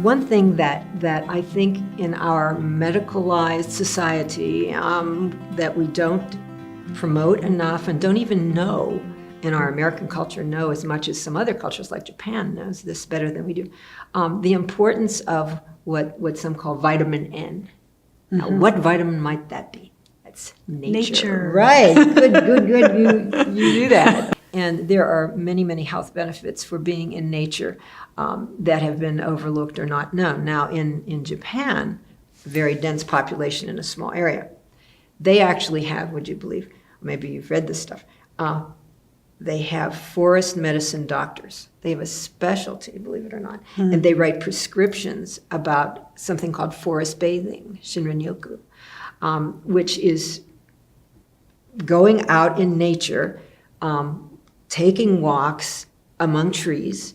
One thing that I think in our medicalized society that we don't promote enough and don't even know in our American culture know as much as some other cultures like Japan knows this better than we do, the importance of what some call vitamin N. Now, what vitamin might that be? That's nature. Right, good, you do that. And there are many, many health benefits for being in nature that have been overlooked or not known. Now, in Japan, a very dense population in a small area, they actually have, would you believe, maybe you've read this stuff, they have forest medicine doctors. They have a specialty, believe it or not, and they write prescriptions about something called forest bathing, Shinrin-yoku, which is going out in nature, taking walks among trees,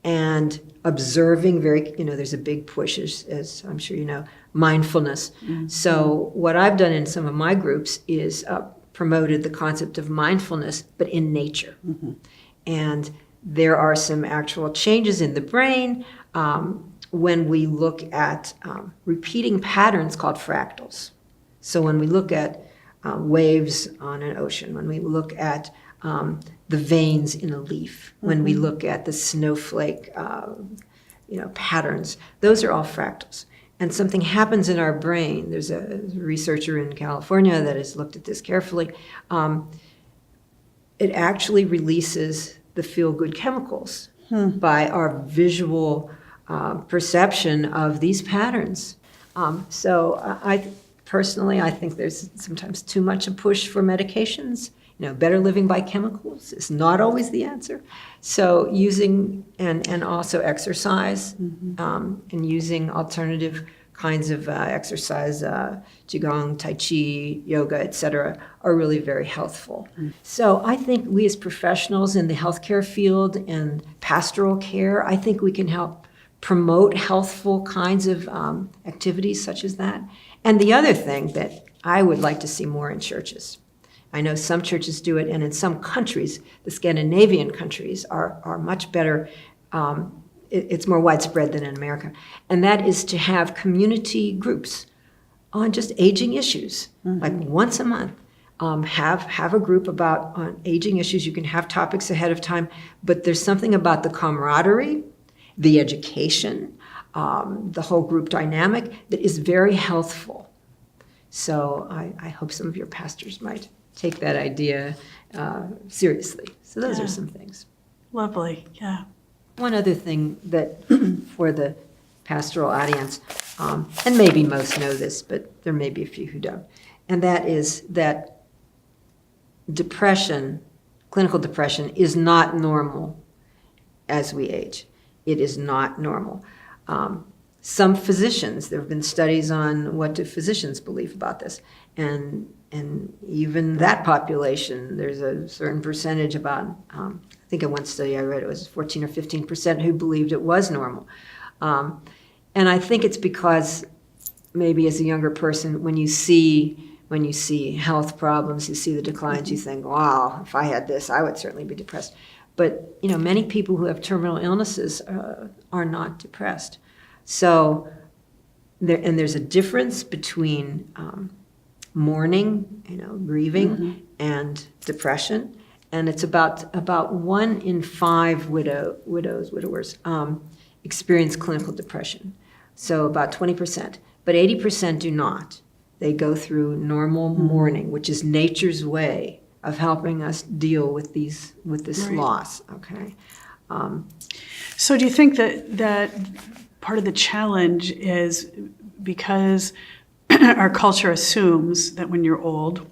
and observing there's a big push, as I'm sure you know, mindfulness. So what I've done in some of my groups is promoted the concept of mindfulness, but in nature. And there are some actual changes in the brain when we look at repeating patterns called fractals. So when we look at waves on an ocean, when we look at the veins in a leaf, when we look at the snowflake patterns, those are all fractals. And something happens in our brain. There's a researcher in California that has looked at this carefully. It actually releases the feel-good chemicals by our visual perception of these patterns. So I personally, I think there's sometimes too much a push for medications. Better living by chemicals is not always the answer. So using, and also exercise, and using alternative kinds of exercise, Qigong, Tai Chi, yoga, etc., are really very healthful. So I think we as professionals in the healthcare field and pastoral care, I think we can help promote healthful kinds of activities such as that. And the other thing that I would like to see more in churches, I know some churches do it, and in some countries, the Scandinavian countries are much better. It's more widespread than in America. And that is to have community groups on just aging issues, like once a month. Have a group on aging issues. You can have topics ahead of time, but there's something about the camaraderie, the education, the whole group dynamic that is very healthful. So I hope some of your pastors might take that idea seriously. So those are some things. Lovely, yeah. One other thing that for the pastoral audience, and maybe most know this, but there may be a few who don't, and that is that depression, clinical depression, is not normal as we age. It is not normal. Some physicians, there have been studies on what do physicians believe about this, and even that population, there's a certain percentage about, I think in one study I read it was 14 or 15% who believed it was normal. And I think it's because maybe as a younger person, when you see health problems, you see the declines, you think, wow, if I had this, I would certainly be depressed. But many people who have terminal illnesses are not depressed. So there's a difference between mourning, grieving, and depression, and it's about 1 in 5 widowers experience clinical depression. So about 20%, but 80% do not. They go through normal mourning, which is nature's way of helping us deal with this loss. Okay. So do you think that part of the challenge is because our culture assumes that when you're old,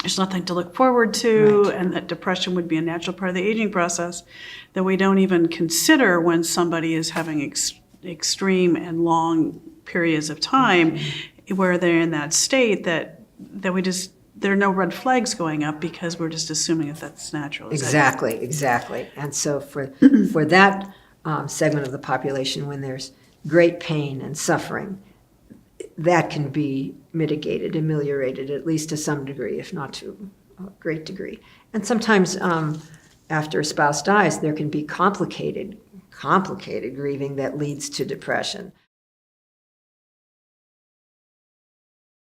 there's nothing to look forward to, right, and that depression would be a natural part of the aging process, that we don't even consider when somebody is having extreme and long periods of time where they're in that state, that there are no red flags going up because we're just assuming that that's natural. Exactly. And so for that segment of the population, when there's great pain and suffering, that can be mitigated, ameliorated, at least to some degree, if not to a great degree. And sometimes after a spouse dies, there can be complicated complicated grieving that leads to depression.